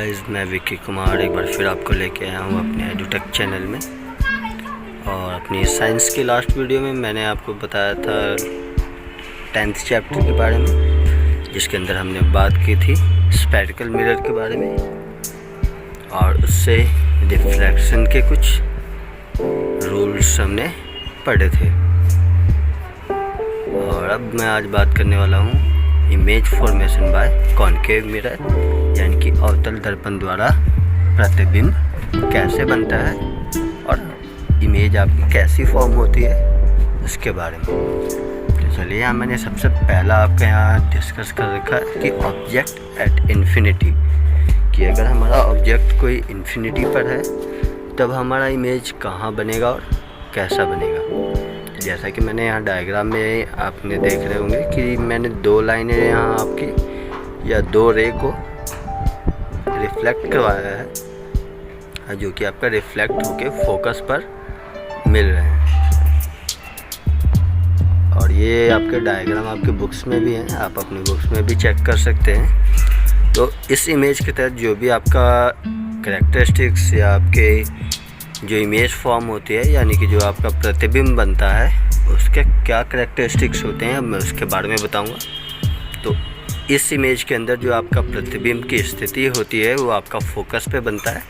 Guys, मैं विक्की कुमार एक बार फिर आपको लेके आया हूँ अपने एडुटेक चैनल में। और अपनी साइंस की लास्ट वीडियो में मैंने आपको बताया था 10th चैप्टर के बारे में, जिसके अंदर हमने बात की थी स्फेरिकल मिरर के बारे में और उससे डिफ्रैक्शन के कुछ रूल्स हमने पढ़े थे। और अब मैं आज बात करने वाला हूँ image formation by concave mirror, यानी कि अवतल दर्पण द्वारा प्रतिबिंब कैसे बनता है और इमेज आपकी कैसी फॉर्म होती है उसके बारे में। तो चलिए, यहाँ मैंने सबसे पहला आपके यहाँ डिस्कस कर रखा है कि ऑब्जेक्ट एट इन्फिनिटी, कि अगर हमारा ऑब्जेक्ट कोई इन्फिनिटी पर है तब हमारा इमेज कहाँ बनेगा और कैसा बनेगा। जैसा कि मैंने यहाँ डायग्राम में आपने देख रहे होंगे कि मैंने दो लाइनें यहाँ आपकी या दो रे को रिफ्लेक्ट करवाया है, जो कि आपका रिफ्लेक्ट होके फोकस पर मिल रहे हैं। और ये आपके डायग्राम आपके बुक्स में भी हैं, आप अपनी बुक्स में भी चेक कर सकते हैं। तो इस इमेज के तहत जो भी आपका कैरेक्टरिस्टिक्स या आपके जो इमेज फॉर्म होती है, यानी कि जो आपका प्रतिबिंब बनता है, उसके क्या कैरेक्टरिस्टिक्स होते हैं मैं उसके बारे में बताऊंगा। तो इस इमेज के अंदर जो आपका प्रतिबिंब की स्थिति होती है वो आपका फोकस पे बनता है,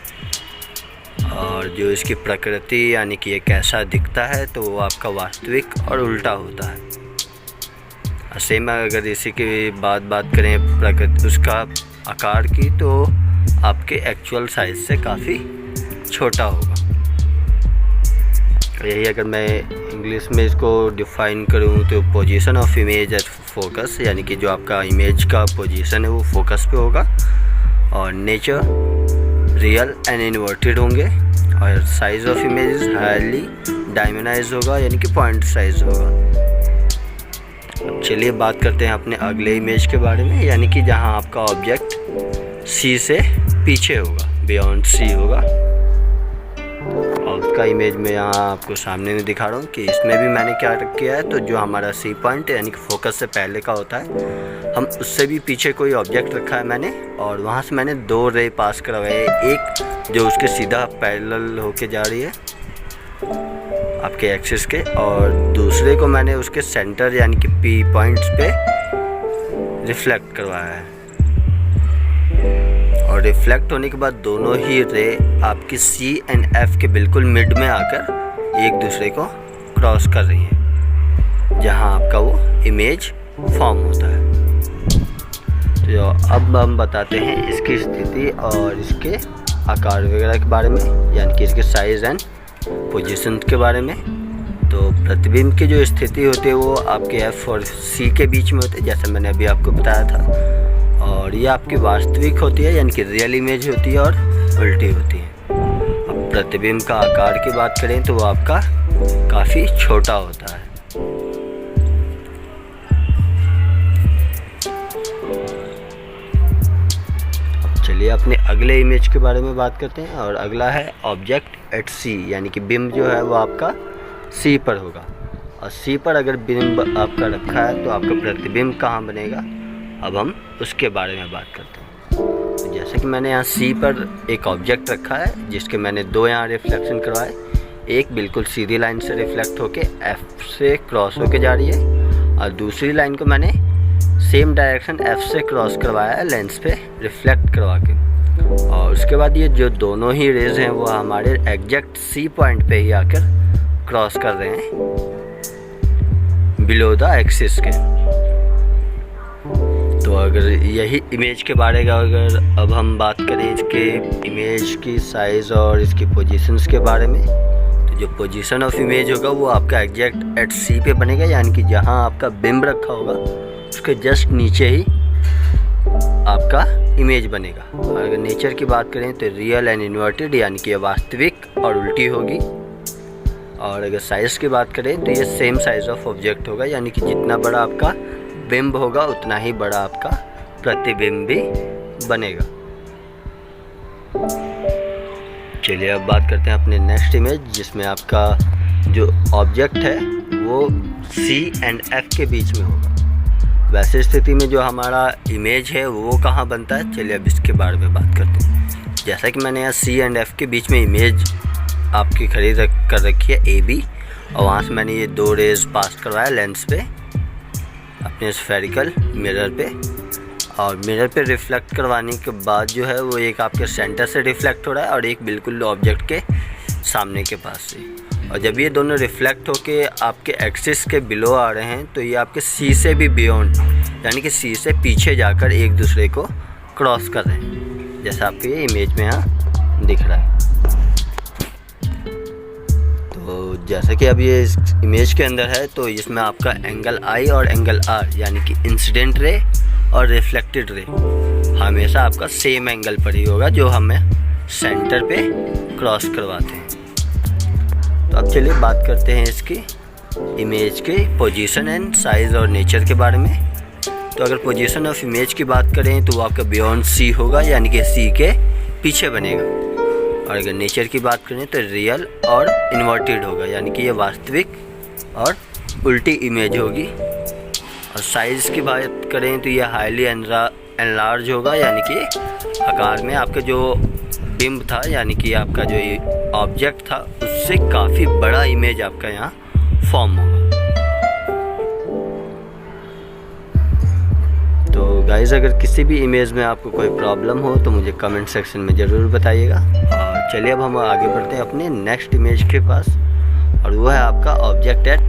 और जो इसकी प्रकृति यानी कि ये कैसा दिखता है तो वो आपका वास्तविक और उल्टा होता है। सेम अगर इसी की बात करें प्रकृति उसका आकार की, तो आपके एक्चुअल साइज से काफ़ी छोटा होगा। यही अगर मैं इंग्लिश में इसको डिफ़ाइन करूँ तो position of image at focus, यानी कि जो आपका इमेज का पोजीशन है वो फोकस पे होगा, और नेचर रियल एंड इन्वर्टेड होंगे, और साइज़ ऑफ इमेज हाईली डायमेंशनाइज होगा, यानी कि पॉइंट साइज होगा। अब चलिए बात करते हैं अपने अगले इमेज के बारे में, यानी कि जहाँ आपका ऑब्जेक्ट सी से पीछे होगा, बियॉन्ड सी होगा। और उसका इमेज में यहाँ आपको सामने में दिखा रहा हूँ कि इसमें भी मैंने क्या किया है। तो जो हमारा सी पॉइंट यानी कि फोकस से पहले का होता है, हम उससे भी पीछे कोई ऑब्जेक्ट रखा है मैंने, और वहाँ से मैंने दो रे पास करवाए, एक जो उसके सीधा पैरेलल होके जा रही है आपके एक्सिस के, और दूसरे को मैंने उसके सेंटर यानी कि पी पॉइंट्स पे रिफ्लेक्ट करवाया है। और रिफ्लेक्ट होने के बाद दोनों ही रे आपकी सी एंड एफ के बिल्कुल मिड में आकर एक दूसरे को क्रॉस कर रही हैं, जहां आपका वो इमेज फॉर्म होता है। तो अब हम बताते हैं इसकी स्थिति और इसके आकार वगैरह के बारे में, यानी कि इसके साइज़ एंड पोजीशन के बारे में। तो प्रतिबिंब की जो स्थिति होती है वो आपके एफ और सी के बीच में होती है, जैसे मैंने अभी आपको बताया था। और ये आपकी वास्तविक होती है, यानी कि रियल इमेज होती है, और उल्टी होती है। अब प्रतिबिंब का आकार की बात करें तो वो आपका काफ़ी छोटा होता है। अब चलिए अपने अगले इमेज के बारे में बात करते हैं, और अगला है ऑब्जेक्ट एट सी, यानी कि बिंब जो है वो आपका सी पर होगा। और सी पर अगर बिंब आपका रखा है तो आपका प्रतिबिंब कहाँ बनेगा, अब हम उसके बारे में बात करते हैं। तो जैसे कि मैंने यहाँ सी पर एक ऑब्जेक्ट रखा है, जिसके मैंने दो यहाँ रिफ्लेक्शन करवाए, एक बिल्कुल सीधी लाइन से रिफ्लेक्ट होके एफ से क्रॉस होके जा रही है, और दूसरी लाइन को मैंने सेम डायरेक्शन एफ से क्रॉस करवाया है लेंस पे रिफ्लेक्ट करवा के। और उसके बाद ये जो दोनों ही रेज हैं वो हमारे एग्जैक्ट सी पॉइंट पे ही आकर क्रॉस कर रहे हैं बिलो द एक्सिस के। तो अगर यही इमेज के बारे में अगर अब हम बात करें इसके इमेज की साइज़ और इसकी पोजीशंस के बारे में, तो जो पोजीशन ऑफ इमेज होगा वो आपका एग्जैक्ट एट सी पे बनेगा, यानी कि जहां आपका बिंब रखा होगा उसके जस्ट नीचे ही आपका इमेज बनेगा। और अगर नेचर की बात करें तो रियल एंड इन्वर्टेड, यानी कि वास्तविक और उल्टी होगी। और अगर साइज़ की बात करें तो ये सेम साइज़ ऑफ ऑब्जेक्ट होगा, यानी कि जितना बड़ा आपका बिंब होगा उतना ही बड़ा आपका प्रतिबिंब भी बनेगा। चलिए अब बात करते हैं अपने नेक्स्ट इमेज, जिसमें आपका जो ऑब्जेक्ट है वो सी एंड एफ के बीच में होगा। वैसे स्थिति में जो हमारा इमेज है वो कहाँ बनता है, चलिए अब इसके बारे में बात करते हैं। जैसा कि मैंने यहाँ C एंड F के बीच में इमेज आपकी खड़ी कर रखी है AB, और वहाँ से मैंने ये 2 रेज पास करवाया लेंस पे अपने स्फेरिकल मिरर पे, और मिरर पे रिफ्लेक्ट करवाने के बाद जो है वो एक आपके सेंटर से रिफ्लेक्ट हो रहा है और एक बिल्कुल ऑब्जेक्ट के सामने के पास से। और जब ये दोनों रिफ्लेक्ट होके आपके एक्सिस के बिलो आ रहे हैं तो ये आपके C से भी बियॉन्ड, यानी कि C से पीछे जाकर एक दूसरे को क्रॉस कर रहे हैं, जैसा आपके ये इमेज में यहाँ दिख रहा है। तो जैसा कि अब ये इस इमेज के अंदर है, तो इसमें आपका एंगल I और एंगल R यानी कि इंसिडेंट रे और रिफ्लेक्टेड रे हमेशा आपका सेम एंगल पर ही होगा जो हमें सेंटर पे क्रॉस करवाते हैं। तो अब चलिए बात करते हैं इसकी इमेज के पोजीशन एंड साइज़ और नेचर के बारे में। तो अगर पोजीशन ऑफ इमेज की बात करें तो वो आपका बियॉन्ड C होगा, यानी कि C के पीछे बनेगा। और अगर नेचर की बात करें तो रियल और इन्वर्टेड होगा, यानी कि ये वास्तविक और उल्टी इमेज होगी। और साइज़ की बात करें तो ये हाईली एनलार्ज होगा, यानी कि आकार में आपका जो बिंब था, यानी कि आपका जो ये ऑब्जेक्ट था उससे काफ़ी बड़ा इमेज आपका यहाँ फॉर्म होगा। तो गाइस, अगर किसी भी इमेज में आपको कोई प्रॉब्लम हो तो मुझे कमेंट सेक्शन में ज़रूर बताइएगा। और चलिए अब हम आगे बढ़ते हैं अपने नेक्स्ट इमेज के पास, और वो है आपका ऑब्जेक्ट एट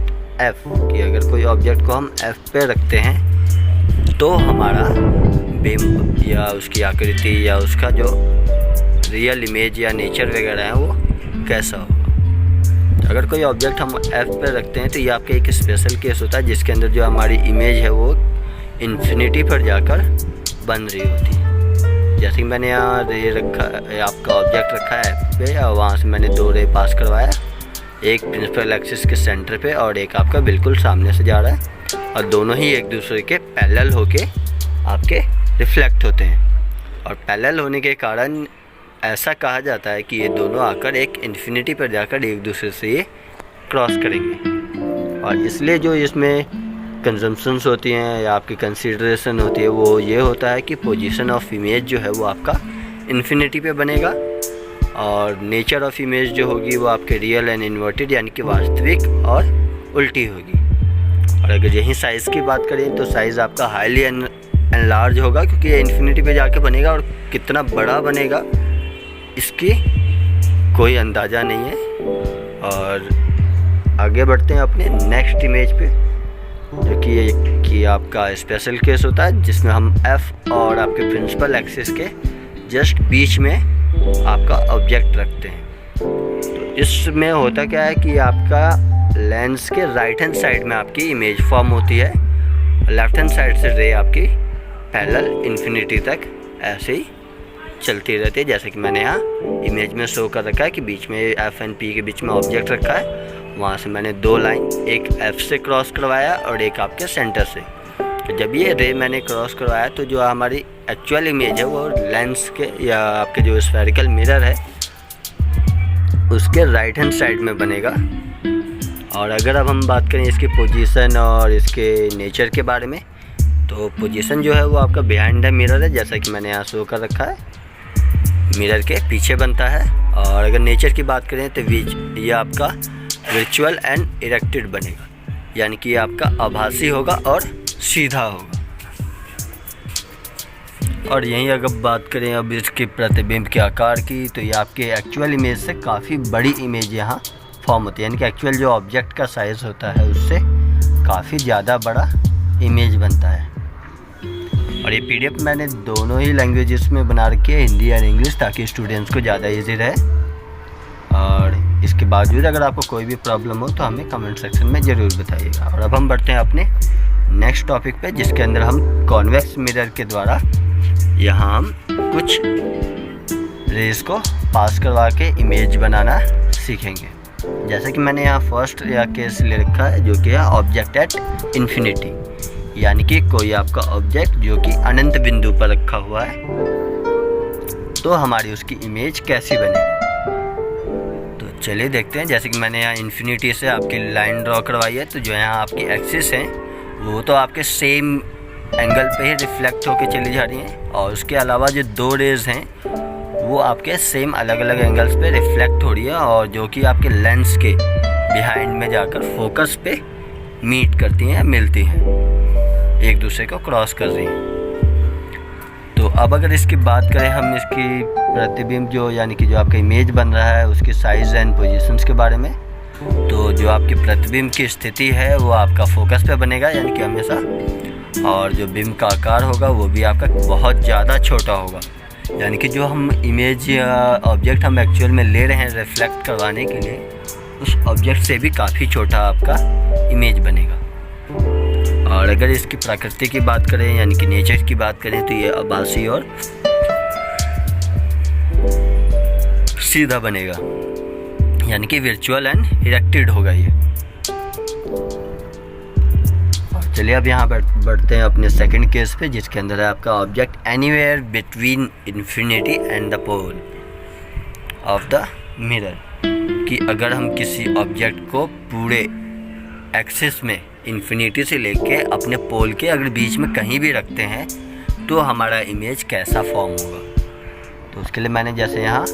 F कि अगर कोई ऑब्जेक्ट को हम F पे रखते हैं तो हमारा बिंब या उसकी आकृति या उसका जो रियल इमेज या नेचर वगैरह है वो कैसा होगा। अगर कोई ऑब्जेक्ट हम F पे रखते हैं तो ये आपका एक स्पेशल केस होता है जिसके अंदर जो हमारी इमेज है वो इन्फिनिटी पर जाकर बन रही होती है। जैसे कि मैंने यहाँ रे रखा, आपका ऑब्जेक्ट रखा है F पे, और वहाँ से मैंने 2 रे पास करवाया, एक प्रिंसिपल एक्सिस के सेंटर पे और एक आपका बिल्कुल सामने से जा रहा है, और दोनों ही एक दूसरे के पैरेलल होके आपके रिफ्लेक्ट होते हैं। और पैरेलल होने के कारण ऐसा कहा जाता है कि ये दोनों आकर एक इन्फिनिटी पर जाकर एक दूसरे से ये क्रॉस करेंगे। और इसलिए जो इसमें कंजम्पशंस होती हैं या आपकी कंसीडरेशन होती है वो ये होता है कि पोजीशन ऑफ इमेज जो है वो आपका इन्फिनिटी पे बनेगा, और नेचर ऑफ इमेज जो होगी वो आपके रियल एंड इन्वर्टेड यानी कि वास्तविक और उल्टी होगी। और अगर यहीं साइज़ की बात करें तो साइज़ आपका हाईली एनलार्ज होगा, क्योंकि ये इन्फिनिटी पे जाके बनेगा, और कितना बड़ा बनेगा इसकी कोई अंदाज़ा नहीं है। और आगे बढ़ते हैं अपने नेक्स्ट इमेज पे, जो कि आपका स्पेशल केस होता है जिसमें हम F और आपके प्रिंसिपल एक्सिस के जस्ट बीच में आपका ऑब्जेक्ट रखते हैं। तो इसमें होता क्या है कि आपका लेंस के राइट हैंड साइड में आपकी इमेज फॉर्म होती है, लेफ्ट हैंड साइड से रे आपकी पैरेलल इन्फिनिटी तक ऐसे ही चलती रहती है। जैसे कि मैंने यहाँ इमेज में शो कर रखा है कि बीच में F एंड P के बीच में ऑब्जेक्ट रखा है, वहाँ से मैंने 2 लाइन, एक F से क्रॉस करवाया और एक आपके सेंटर से। तो जब ये रे मैंने क्रॉस करवाया तो जो हमारी एक्चुअल इमेज है वो लेंस के या आपके जो स्फेरिकल मिरर है उसके राइट हैंड साइड में बनेगा। और अगर अब हम बात करें इसकी पोजीशन और इसके नेचर के बारे में, तो पोजीशन जो है वो आपका बिहाइंड द मिरर है, जैसा कि मैंने यहाँ शो कर रखा है, मिरर के पीछे बनता है। और अगर नेचर की बात करें तो ये आपका वर्चुअल एंड इरेक्टेड बनेगा, यानी कि ये आपका आभासी होगा और सीधा होगा। और यहीं अगर बात करें अब इसके प्रतिबिंब के आकार की, तो ये आपके एक्चुअल इमेज से काफ़ी बड़ी इमेज यहाँ फॉर्म होती है, यानी कि एक्चुअल जो ऑब्जेक्ट का साइज़ होता है उससे काफ़ी ज़्यादा बड़ा इमेज बनता है। और ये PDF मैंने दोनों ही लैंग्वेजेस में बना रखी है, हिंदी और इंग्लिश, ताकि स्टूडेंट्स को ज़्यादा इजी रहे। और इसके बावजूद अगर आपको कोई भी प्रॉब्लम हो तो हमें कमेंट सेक्शन में ज़रूर बताइएगा। और अब हम बढ़ते हैं अपने नेक्स्ट टॉपिक पे, जिसके अंदर हम कॉन्वेक्स मिरर के द्वारा यहाँ हम कुछ रेस को पास करवा के इमेज बनाना सीखेंगे। जैसे कि मैंने यहाँ फर्स्ट या केस ले रखा है जो कि है ऑब्जेक्ट एट इन्फिनिटी, यानी कि कोई आपका ऑब्जेक्ट जो कि अनंत बिंदु पर रखा हुआ है, तो हमारी उसकी इमेज कैसी बनेगी। तो चलिए देखते हैं। जैसे कि मैंने यहाँ इन्फिनिटी से आपकी लाइन ड्रॉ करवाई है, तो जो यहाँ आपकी एक्सिस है वो तो आपके सेम एंगल पे ही रिफ्लेक्ट होके चली जा रही हैं, और उसके अलावा जो 2 रेज़ हैं वो आपके सेम अलग अलग एंगल्स पे रिफ्लेक्ट हो रही है और जो कि आपके लेंस के बिहाइंड में जाकर फोकस पे मीट करती हैं, मिलती हैं, एक दूसरे को क्रॉस कर रही हैं। तो अब अगर इसकी बात करें हम इसकी प्रतिबिंब जो यानी कि जो आपका इमेज बन रहा है उसकी साइज़ एंड पोजीशंस के बारे में, तो जो आपकी प्रतिबिंब की स्थिति है वो आपका फोकस पे बनेगा यानी कि हमेशा, और जो बिंब का आकार होगा वो भी आपका बहुत ज़्यादा छोटा होगा, यानी कि जो हम इमेज या ऑब्जेक्ट हम एक्चुअल में ले रहे हैं रिफ्लेक्ट करवाने के लिए, उस ऑब्जेक्ट से भी काफ़ी छोटा आपका इमेज बनेगा। और अगर इसकी प्रकृति की बात करें यानी कि नेचर की बात करें तो ये आभासी और सीधा बनेगा, यानी कि वर्चुअल एंड इरेक्टेड होगा ये। चलिए अब यहाँ बढ़ते हैं अपने सेकंड केस पे, जिसके अंदर है आपका object anywhere between infinity and the pole of the mirror, कि अगर हम किसी ऑब्जेक्ट को पूरे एक्सिस में इन्फिनिटी से लेके अपने पोल के अगर बीच में कहीं भी रखते हैं तो हमारा इमेज कैसा फॉर्म होगा। तो उसके लिए मैंने जैसे यहाँ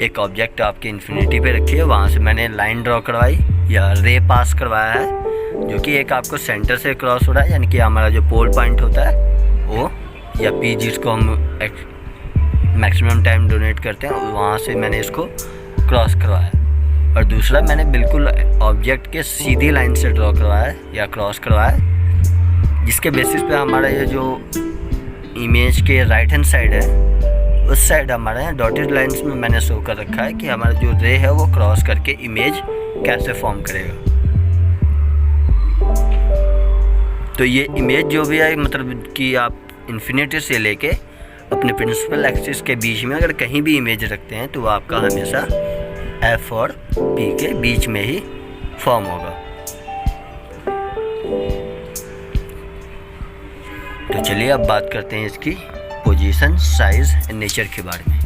एक ऑब्जेक्ट आपके इन्फिनिटी पे रखी है, वहाँ से मैंने लाइन ड्रॉ करवाई या रे पास करवाया है, जो कि एक आपको सेंटर से क्रॉस हो रहा है, यानी कि हमारा जो पोल पॉइंट होता है वो या पी जिसको हम मैक्सिमम टाइम डोनेट करते हैं, वहाँ से मैंने इसको क्रॉस करवाया। और दूसरा मैंने बिल्कुल ऑब्जेक्ट के सीधी लाइन से ड्रॉ करवाया या क्रॉस करवाया, जिसके बेसिस पे हमारा ये जो इमेज के राइट हैंड साइड है उस साइड हमारे यहाँ डॉटेड लाइंस में मैंने शो कर रखा है कि हमारा जो रे है वो क्रॉस करके इमेज कैसे फॉर्म करेगा। तो ये इमेज जो भी है मतलब कि आप इन्फिनिटी से लेके अपने प्रिंसिपल एक्सिस के बीच में अगर कहीं भी इमेज रखते हैं तो वो आपका हमेशा एफ और पी के बीच में ही फॉर्म होगा। तो चलिए अब बात करते हैं इसकी पोजीशन, साइज़ एंड नेचर के बारे में।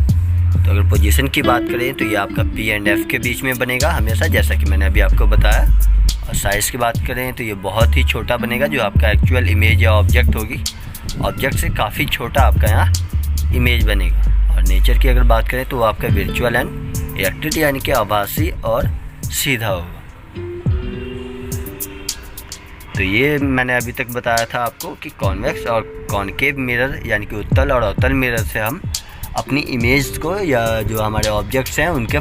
तो अगर पोजीशन की बात करें तो ये आपका पी एंड एफ के बीच में बनेगा हमेशा, जैसा कि मैंने अभी आपको बताया। और साइज़ की बात करें तो ये बहुत ही छोटा बनेगा, जो आपका एक्चुअल इमेज या ऑब्जेक्ट होगी, ऑब्जेक्ट से काफ़ी छोटा आपका यहाँ इमेज बनेगा। और नेचर की अगर बात करें तो वो आपका वर्चुअल एंड इरेक्टेड यानी कि आभासी और सीधा होगा। तो ये मैंने अभी तक बताया था आपको कि कॉन्वेक्स और कॉनकेव मिरर यानी कि उत्तल और अवतल मिरर से हम अपनी इमेज को या जो हमारे ऑब्जेक्ट्स हैं उनके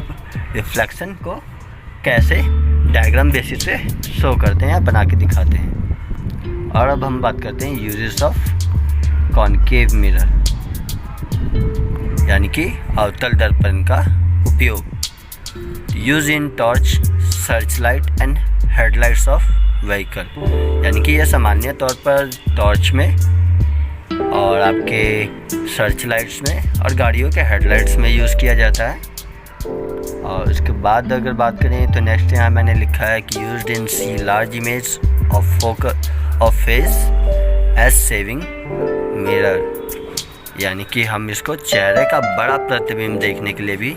रिफ्लेक्शन को कैसे डायग्राम बेसिस से शो करते हैं या बना के दिखाते हैं। और अब हम बात करते हैं यूजेस ऑफ कॉनकेव मिरर यानी कि अवतल दर्पण का उपयोग। Use in torch, search light and headlights of vehicle, यानी कि यह सामान्य तौर पर टॉर्च में और आपके सर्च लाइट्स में और गाड़ियों के हेडलाइट्स में यूज़ किया जाता है। और उसके बाद अगर बात करें तो नेक्स्ट यहाँ मैंने लिखा है कि used in see large image of focus of face as shaving mirror, यानी कि हम इसको चेहरे का बड़ा प्रतिबिंब देखने के लिए भी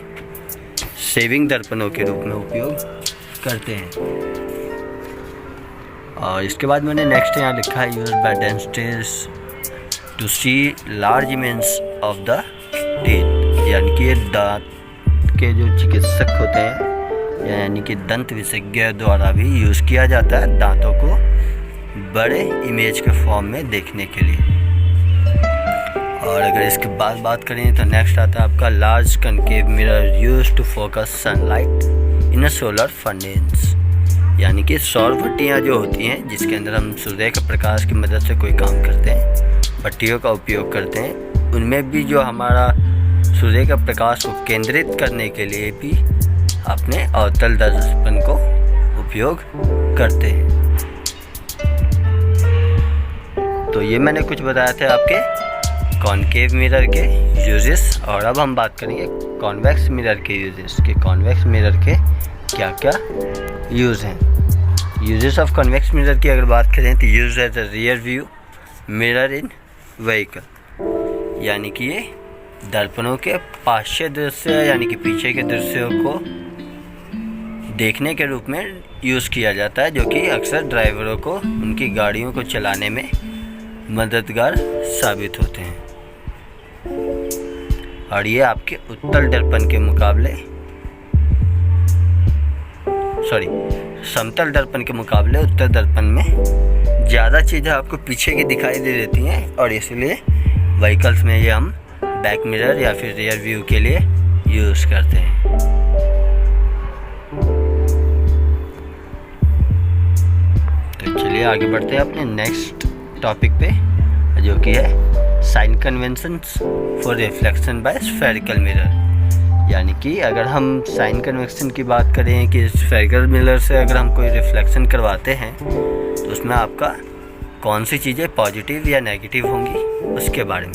सेविंग दर्पणों के रूप में उपयोग करते हैं। और इसके बाद मैंने नेक्स्ट यहाँ लिखा है used by dentists to see large image of the teeth, यानी कि ये दांत के जो चिकित्सक होते हैं यानी कि दंत विशेषज्ञ द्वारा भी यूज़ किया जाता है दांतों को बड़े इमेज के फॉर्म में देखने के लिए। और अगर इसके बाद बात करें तो नेक्स्ट आता है आपका large concave mirror used to focus sunlight in a solar furnace, यानी कि सौर भट्टियाँ जो होती हैं जिसके अंदर हम सूर्य के प्रकाश की मदद से कोई काम करते हैं, भट्टियों का उपयोग करते हैं, उनमें भी जो हमारा सूर्य का प्रकाश को केंद्रित करने के लिए भी अपने अवतल दर्पण को उपयोग करते हैं। तो ये मैंने कुछ बताया था आपके कॉनकेव मिरर के यूजेस। और अब हम बात करेंगे कॉन्वेक्स मिरर के यूजेस कि कॉन्वेक्स मिरर के क्या क्या यूज़ हैं। यूजेस ऑफ कॉन्वेक्स मिरर की अगर बात करें तो use as a rear view mirror in vehicle, यानी कि ये दर्पणों के पार्श्व दृश्य यानी कि पीछे के दृश्यों को देखने के रूप में यूज़ किया जाता है, जो कि अक्सर ड्राइवरों को उनकी गाड़ियों को चलाने में मददगार साबित होते हैं। और ये आपके उत्तल दर्पण के मुकाबले समतल दर्पण के मुकाबले उत्तल दर्पण में ज़्यादा चीज़ें आपको पीछे की दिखाई दे देती हैं, और इसलिए व्हीकल्स में ये हम बैक मिरर या फिर रियर व्यू के लिए यूज़ करते हैं। तो चलिए आगे बढ़ते हैं अपने नेक्स्ट टॉपिक पे, जो कि है sign conventions for reflection by spherical mirror. यानी कि अगर हम साइन कन्वेक्शन की बात करें कि स्फेरिकल मिरर से अगर हम कोई रिफ्लेक्शन करवाते हैं तो उसमें आपका कौन सी चीज़ें पॉजिटिव या नेगेटिव होंगी उसके बारे में।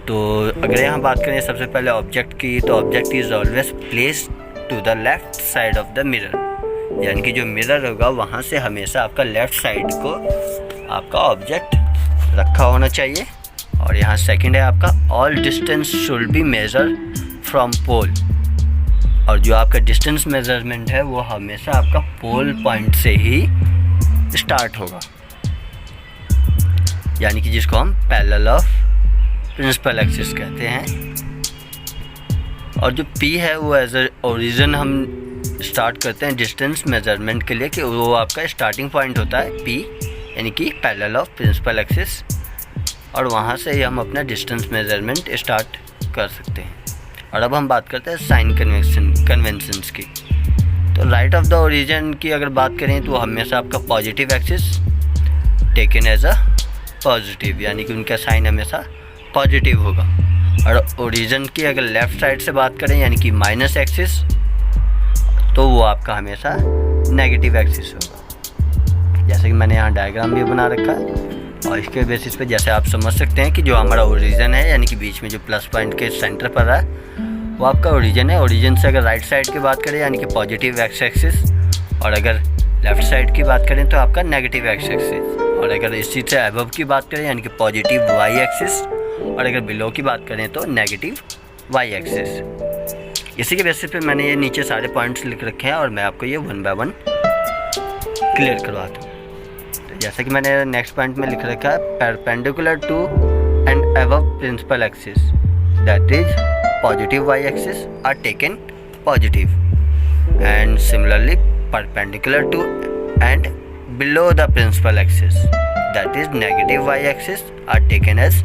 तो अगर यहाँ बात करें सबसे पहले ऑब्जेक्ट की, तो object is always placed to the left side of the mirror. यानी कि जो मिरर होगा वहाँ से हमेशा आपका लेफ़्ट साइड को आपका ऑब्जेक्ट रखा होना चाहिए। और यहाँ सेकंड है आपका all distance should be measure from pole. और जो आपका डिस्टेंस मेजरमेंट है वो हमेशा आपका पोल पॉइंट से ही स्टार्ट होगा, यानी कि जिसको हम पैरेलल ऑफ प्रिंसिपल एक्सिस कहते हैं। और जो P है वो एज ए ओरिजिन हम स्टार्ट करते हैं डिस्टेंस मेजरमेंट के लिए, कि वो आपका स्टार्टिंग पॉइंट होता है P, यानी कि पैरेलल ऑफ प्रिंसिपल एक्सिस, और वहाँ से ही हम अपना डिस्टेंस मेजरमेंट स्टार्ट कर सकते हैं। और अब हम बात करते हैं साइन कन्वेंशंस की। तो राइट ऑफ द ओरिजिन की अगर बात करें तो हमेशा आपका positive axis taken as a positive, यानी कि उनका साइन हमेशा पॉजिटिव होगा। और ओरिजिन की अगर लेफ़्ट साइड से बात करें यानी कि माइनस एक्सिस, तो वो आपका हमेशा नेगेटिव एक्सिस होगा। जैसे कि मैंने यहाँ डायग्राम भी बना रखा है, और इसके बेसिस पे जैसे आप समझ सकते हैं कि जो हमारा ओरिजिन है यानी कि बीच में जो प्लस पॉइंट के सेंटर पर रहा है वो आपका ओरिजिन है। ओरिजिन से अगर राइट साइड की बात करें यानी कि पॉजिटिव एक्स एक्सिस, और अगर लेफ़्ट साइड की बात करें तो आपका नेगेटिव एक्स एक्सिस, और अगर इसी से अबव की बात करें यानी कि पॉजिटिव वाई एक्सिस, और अगर बिलो की बात करें तो नेगेटिव वाई एक्सिस। इसी के बेसिस पे मैंने ये नीचे सारे पॉइंट्स लिख रखे हैं और मैं आपको ये 1 बाय 1 क्लियर करवाता हूँ। तो जैसे कि मैंने नेक्स्ट पॉइंट में लिख रखा है, perpendicular to and above principal axis that is positive Y axis are taken positive, and similarly perpendicular to and below the principal axis that is negative y axis are taken as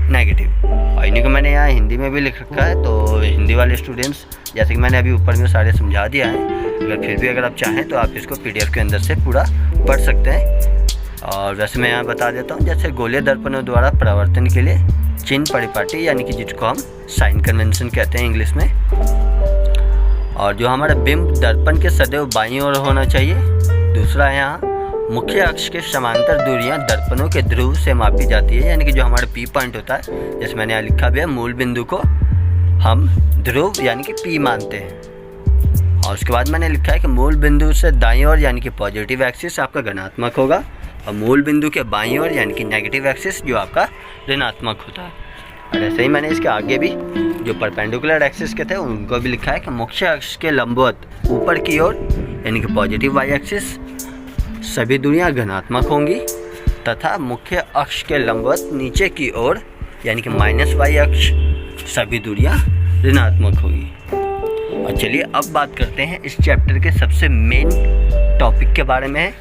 negative। और इन्हीं को मैंने यहाँ हिंदी में भी लिख रखा है, तो हिंदी वाले स्टूडेंट्स जैसे कि मैंने अभी ऊपर में सारे समझा दिया है, अगर फिर भी अगर आप चाहें तो आप इसको PDF के अंदर से पूरा पढ़ सकते हैं। और वैसे मैं यहाँ बता देता हूँ, जैसे गोलीय दर्पणों द्वारा परावर्तन के लिए चिन्ह परिपाटी यानी कि जिसको हम साइन कन्वेंशन कहते हैं इंग्लिश में, और जो हमारा बिंब दर्पण के सदैव बाईं ओर होना चाहिए। दूसरा है यहाँ मुख्य अक्ष के समांतर दूरियां दर्पणों के ध्रुव से मापी जाती है, यानी कि जो हमारा P पॉइंट होता है, जैसे मैंने यहाँ लिखा भी है, मूल बिंदु को हम ध्रुव यानी कि P मानते हैं। और उसके बाद मैंने लिखा है कि मूल बिंदु से दाईं ओर यानी कि पॉजिटिव एक्सिस आपका धनात्मक होगा, और मूल बिंदु के बाईं ओर यानी कि नेगेटिव एक्सिस जो आपका ऋणात्मक होता है। और ऐसे ही मैंने इसके आगे भी जो परपेंडिकुलर एक्सिस के थे उनको भी लिखा है कि मुख्य अक्ष के लंबवत ऊपर की ओर यानी कि पॉजिटिव वाई एक्सिस सभी दूरियां धनात्मक होंगी, तथा मुख्य अक्ष के लंबवत नीचे की ओर यानी कि माइनस वाई अक्ष सभी दूरियां ऋणात्मक होगी। और चलिए अब बात करते हैं इस चैप्टर के सबसे मेन टॉपिक के बारे में,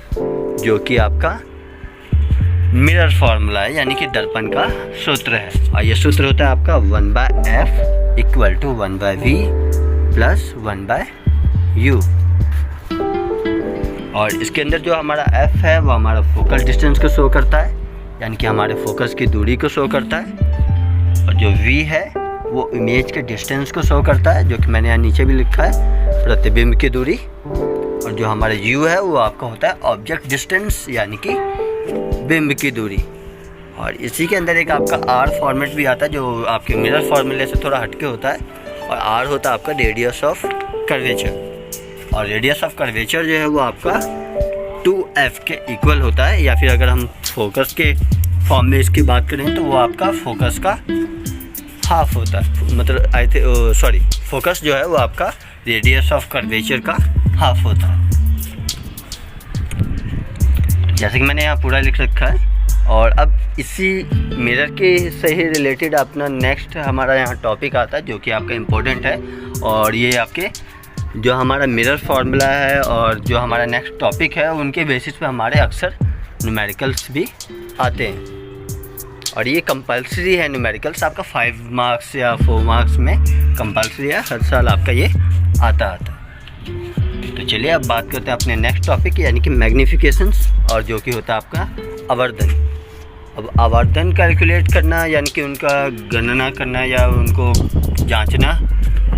जो कि आपका मिरर फार्मूला है, यानी कि दर्पण का सूत्र है। और ये सूत्र होता है आपका 1/f equal to 1/v plus 1/u। और इसके अंदर जो हमारा f है वो हमारा फोकल डिस्टेंस को शो करता है, यानी कि हमारे फोकस की दूरी को शो करता है। और जो v है वो इमेज के डिस्टेंस को शो करता है, जो कि मैंने यहाँ नीचे भी लिखा है, प्रतिबिंब की दूरी। और जो हमारा u है वो आपका होता है ऑब्जेक्ट डिस्टेंस यानी कि बिंब की दूरी। और इसी के अंदर एक आपका r फॉर्मेट भी आता है जो आपके मिरर फॉर्मूले से थोड़ा हटके होता है, और r होता है आपका रेडियस ऑफ कर्वेचर। और रेडियस ऑफ कर्वेचर जो है वो आपका 2f के इक्वल होता है, या फिर अगर हम फोकस के फॉर्म में इसकी बात करें तो वो आपका फोकस का हाफ होता है, मतलब फोकस जो है वो आपका रेडियस ऑफ कर्वेचर का हाफ होता है। जैसे कि मैंने यहाँ पूरा लिख रखा है और अब इसी मिरर के से ही रिलेटेड अपना नेक्स्ट हमारा यहाँ टॉपिक आता है जो कि आपका इम्पोर्टेंट है। और ये आपके जो हमारा मिरर फार्मूला है और जो हमारा नेक्स्ट टॉपिक है उनके बेसिस पे हमारे अक्सर न्यूमेरिकल्स भी आते हैं। और ये कंपलसरी है न्यूमेरिकल्स, आपका 5 मार्क्स या 4 मार्क्स में कंपलसरी है, हर साल आपका ये आता है। तो चलिए अब बात करते हैं अपने नेक्स्ट टॉपिक यानी कि मैग्निफिकेशंस, और जो कि होता है आपका आवर्धन। अब आवर्धन कैलकुलेट करना यानी कि उनका गणना करना या उनको जांचना,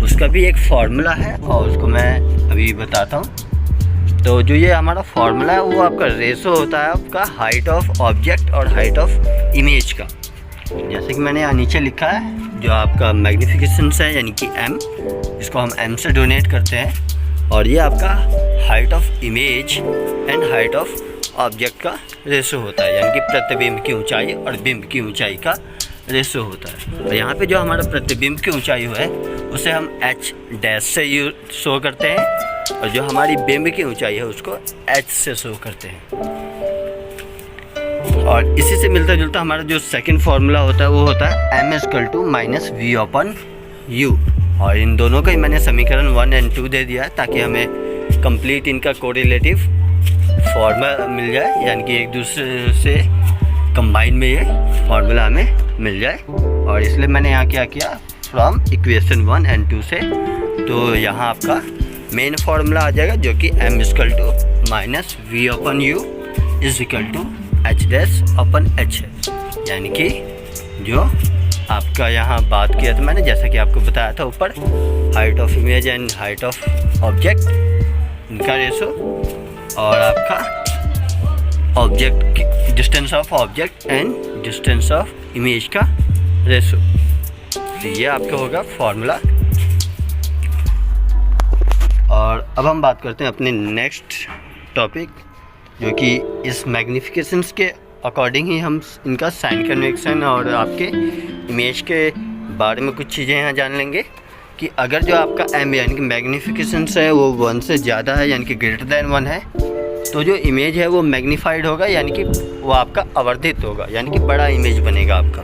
उसका भी एक फार्मूला है और उसको मैं अभी बताता हूँ। तो जो ये हमारा फार्मूला है वो आपका रेशो होता है आपका हाइट ऑफ ऑब्जेक्ट और हाइट ऑफ इमेज का। जैसे कि मैंने यहाँ नीचे लिखा है जो आपका मैग्निफिकेशंस है यानी कि m, इसको हम m से डोनेट करते हैं। और ये आपका height of image and height of object का रेशो होता है, यानी कि प्रतिबिंब की ऊंचाई और बिंब की ऊंचाई का रेशो होता है। और यहाँ पे जो हमारा प्रतिबिंब की ऊंचाई है उसे हम h डैश से शो करते हैं, और जो हमारी बिंब की ऊंचाई है उसको h से शो करते हैं। और इसी से मिलता जुलता हमारा जो सेकंड फार्मूला होता है वो होता है m = v/u। और इन दोनों का ही मैंने समीकरण 1 और 2 दे दिया है ताकि हमें कंप्लीट इनका कोरिलेटिव फार्मूला मिल जाए, यानी कि एक दूसरे से कंबाइन में ये फार्मूला हमें मिल जाए। और इसलिए मैंने यहाँ क्या किया, फ्रॉम इक्वेशन 1 और 2 से, तो यहाँ आपका मेन फार्मूला आ जाएगा जो कि m = v/u = h'/h है। यानी कि जो आपका यहाँ बात किया था मैंने, जैसा कि आपको बताया था ऊपर, height of image and height of object इनका रेशो, और आपका object distance of object and distance of image का रेशो। तो ये आपका होगा फार्मूला। और अब हम बात करते हैं अपने नेक्स्ट टॉपिक जो कि इस मैग्निफिकेशंस के अकॉर्डिंग ही हम इनका साइन कन्वेक्शन और आपके इमेज के बारे में कुछ चीज़ें यहाँ जान लेंगे कि अगर जो आपका m यानी कि मैग्निफिकेशंस है वो 1 से ज़्यादा है यानी कि ग्रेटर दैन 1 है, तो जो इमेज है वो मैग्नीफाइड होगा, यानी कि वो आपका आवर्धित होगा, यानी कि बड़ा इमेज बनेगा आपका।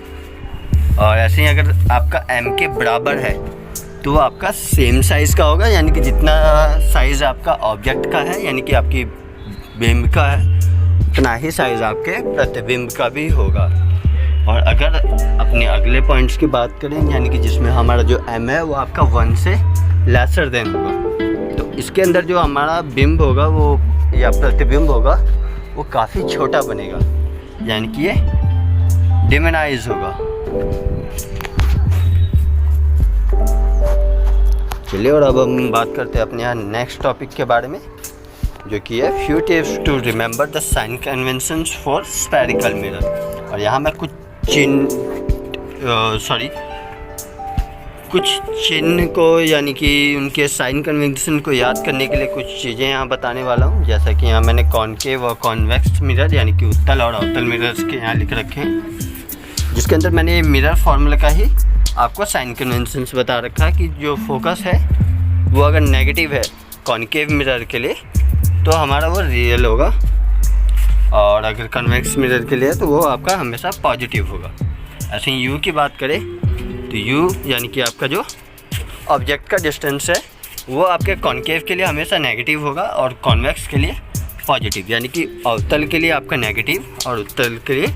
और ऐसे ही अगर आपका m के बराबर है तो आपका सेम साइज़ का होगा, यानी कि जितना साइज़ आपका ऑब्जेक्ट का है यानी कि आपकी बिंब का है उतना ही साइज़ आपके प्रतिबिंब का भी होगा। और अगर अपने अगले पॉइंट्स की बात करें यानी कि जिसमें हमारा जो m है वो आपका 1 से लेसर देन होगा, तो इसके अंदर जो हमारा बिंब होगा वो या प्रतिबिंब होगा वो काफ़ी छोटा बनेगा, यानी कि ये डिमिनाइज होगा। चलिए और अब हम बात करते हैं अपने यहाँ नेक्स्ट टॉपिक के बारे में जो कि है few tips to remember the sign conventions for spherical mirror. और यहाँ मैं कुछ चिन्ह को यानी कि उनके साइन कन्वेंशन को याद करने के लिए कुछ चीज़ें यहाँ बताने वाला हूँ। जैसा कि यहाँ मैंने कॉनकेव और कॉन्वेक्स मिरर यानी कि उत्तल और अवतल मिरर्स के यहाँ लिख रखे हैं, जिसके अंदर मैंने मिरर फार्मूला का ही आपको साइन कन्वेंशंस बता रखा है कि जो फोकस है वो अगर नेगेटिव है कॉनकेव मिरर के लिए तो हमारा वो रियल होगा, और अगर कन्वेक्स मिरर के लिए तो वो आपका हमेशा पॉजिटिव होगा। ऐसे ही यू की बात करें तो यू यानी कि आपका जो ऑब्जेक्ट का डिस्टेंस है वो आपके कॉनकेव के लिए हमेशा नेगेटिव होगा और कॉन्वेक्स के लिए पॉजिटिव, यानी कि अवतल के लिए आपका नेगेटिव और उत्तल के लिए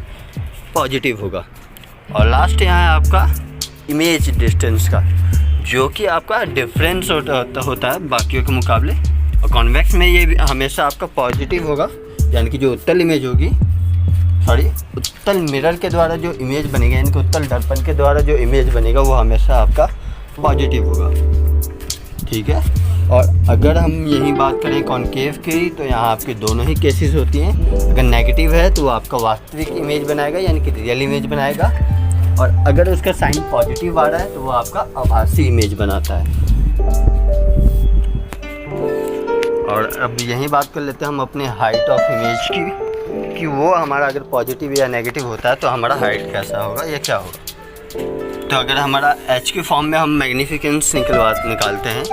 पॉजिटिव होगा। और लास्ट यहाँ है आपका इमेज डिस्टेंस का, जो कि आपका डिफरेंस होता है बाकियों के मुकाबले। और कॉन्वेक्स में ये हमेशा आपका पॉजिटिव होगा, यानी कि जो उत्तल इमेज होगी उत्तल मिरर के द्वारा जो इमेज बनेगा यानी कि उत्तल दर्पण के द्वारा जो इमेज बनेगा वो हमेशा आपका पॉजिटिव होगा, ठीक है। और अगर हम यही बात करें कॉनकेव की तो यहाँ आपके दोनों ही केसेस होती हैं। अगर नेगेटिव है तो वो आपका वास्तविक इमेज बनाएगा यानी कि रियल इमेज बनाएगा, और अगर उसका साइन पॉजिटिव आ रहा है तो वो आपका आभासी इमेज बनाता है। और अब यही बात कर लेते हैं हम अपने हाइट ऑफ इमेज की कि वो हमारा अगर पॉजिटिव या नेगेटिव होता है तो हमारा हाइट कैसा होगा या क्या होगा। तो अगर हमारा h के फॉर्म में हम मैग्निफिकेंस निकालते हैं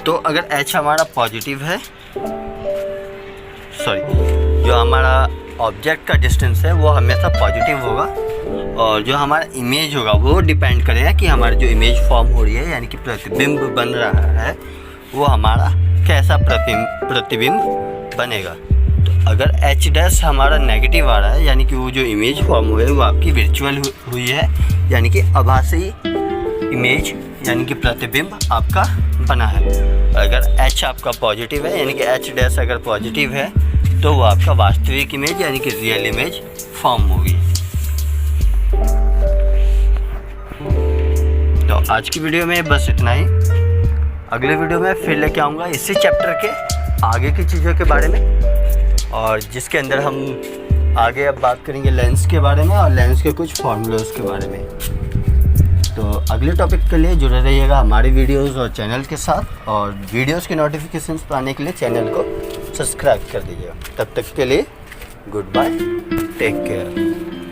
तो अगर h हमारा पॉजिटिव है, जो हमारा ऑब्जेक्ट का डिस्टेंस है वो हमेशा पॉजिटिव होगा, और जो हमारा इमेज होगा वो डिपेंड करेगा कि हमारी जो इमेज फॉर्म हो रही है यानी कि प्रतिबिंब बन रहा है वो हमारा कैसा प्रतिबिंब बनेगा। तो अगर एच डैश हमारा नेगेटिव आ रहा है यानी कि वो जो इमेज फॉर्म हुई है वो आपकी वर्चुअल हुई है, यानी कि आभासी इमेज यानी कि प्रतिबिंब आपका बना है। अगर एच आपका पॉजिटिव है यानी कि एच डैश अगर पॉजिटिव है तो वो आपका वास्तविक इमेज यानी कि रियल इमेज फॉर्म होगी। तो आज की वीडियो में बस इतना ही। अगले वीडियो में फिर लेके आऊँगा इसी चैप्टर के आगे की चीज़ों के बारे में, और जिसके अंदर हम आगे अब बात करेंगे लेंस के बारे में और लेंस के कुछ फार्मूलाज के बारे में। तो अगले टॉपिक के लिए जुड़े रहिएगा हमारे वीडियोस और चैनल के साथ, और वीडियोस के नोटिफिकेशंस पाने के लिए चैनल को सब्सक्राइब कर दीजिएगा। तब तक के लिए गुड बाय, टेक केयर।